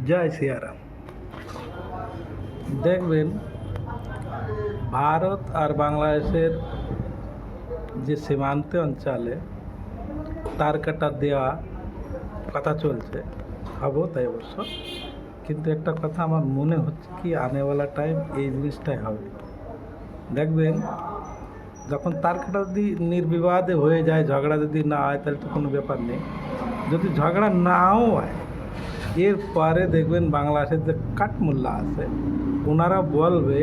জয় সিয়ারাম। দেখবেন ভারত আর বাংলাদেশের যে সীমান্ত অঞ্চলে তার কাটা দেওয়া কথা চলছে, হবো তাই অবশ্য, কিন্তু একটা কথা আমার মনে হচ্ছে কি আনেওয়ালা টাইম এই জিনিসটাই হবে। দেখবেন যখন তার কাটা যদি নির্বিবাদে হয়ে যায়, ঝগড়া যদি না হয় তাহলে তো কোনো ব্যাপার নেই। যদি ঝগড়া নাও হয়, এরপরে দেখবেন বাংলাদেশের যে কাঠমোল্লা আছে ওনারা বলবে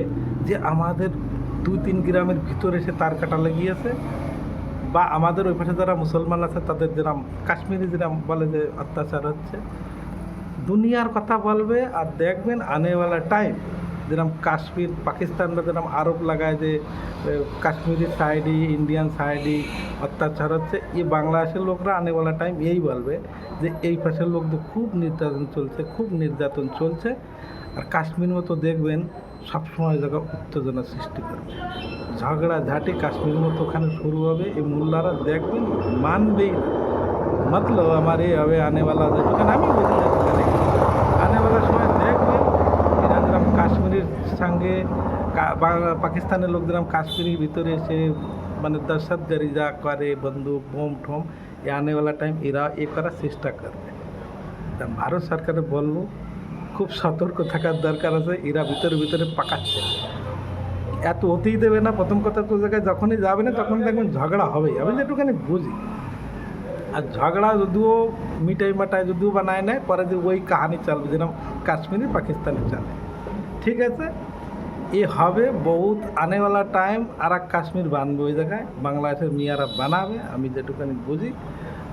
যে আমাদের 2-3 গ্রামের ভিতরে সে তার কাটা লেগিয়েছে, বা আমাদের ওই পাশে যারা মুসলমান আছে তাদের যেরকম কাশ্মীরি যেরকম বলে যে অত্যাচার হচ্ছে, দুনিয়ার কথা বলবে। আর দেখবেন আনেওয়ালা টাইম যেরকম কাশ্মীর পাকিস্তানরা যেরকম আরোপ লাগায় যে কাশ্মীরি সাইডে ইন্ডিয়ান সাইডে অত্যাচার হচ্ছে, এই বাংলাদেশের লোকরা আনেওয়ালা টাইম এই বলবে যে এই পাশের লোকদের খুব নির্যাতন চলছে। আর কাশ্মীর মতো দেখবেন সবসময় জায়গা উত্তেজনা সৃষ্টি করবে, ঝগড়াঝাটি কাশ্মীর মতো ওখানে শুরু হবে। এই মোল্লারা দেখবেন মানবেই না। মতলব আমার এই হবে আনেওয়ালা, যেখানে আমি বুঝি আনেওয়ালার সময় দেখবেন এরা যেরকম কাশ্মীরের সঙ্গে পাকিস্তানের লোক যেরকম কাশ্মীরের ভিতরে এসে মানে দহশতগরি যা করে, বন্দুক বোম ঠোম, এই আনেওয়ালা টাইম এরা এ করার চেষ্টা করবে। তা ভারত সরকারে বলবো খুব সতর্ক থাকার দরকার আছে। এরা ভিতরে পাকাচ্ছে, এত হতেই দেবে না। প্রথম কথা তো জায়গায় যখনই যাবে না তখন দেখবেন ঝগড়া হবেই, আমি যেটুখানি বুঝি। আর ঝগড়া যদিও মিটাই মাটাই যদিও বানায় নেয়, পরে যে ওই কাহানি চলবে যেরকম কাশ্মীরে পাকিস্তানে চলে। ঠিক আছে, এ হবে বহুত আনেওয়ালা টাইম। আর এক কাশ্মীর বানবে ওই জায়গায়, বাংলাদেশের মিয়ারা বানাবে, আমি যেটুখানি বুঝি।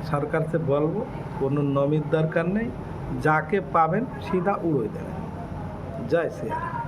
সরকারকে বলবো কোনো নমির দরকার নেই, যাকে পাবেন সিধা উড়োই দেবেন। জয় শ্রী রাম।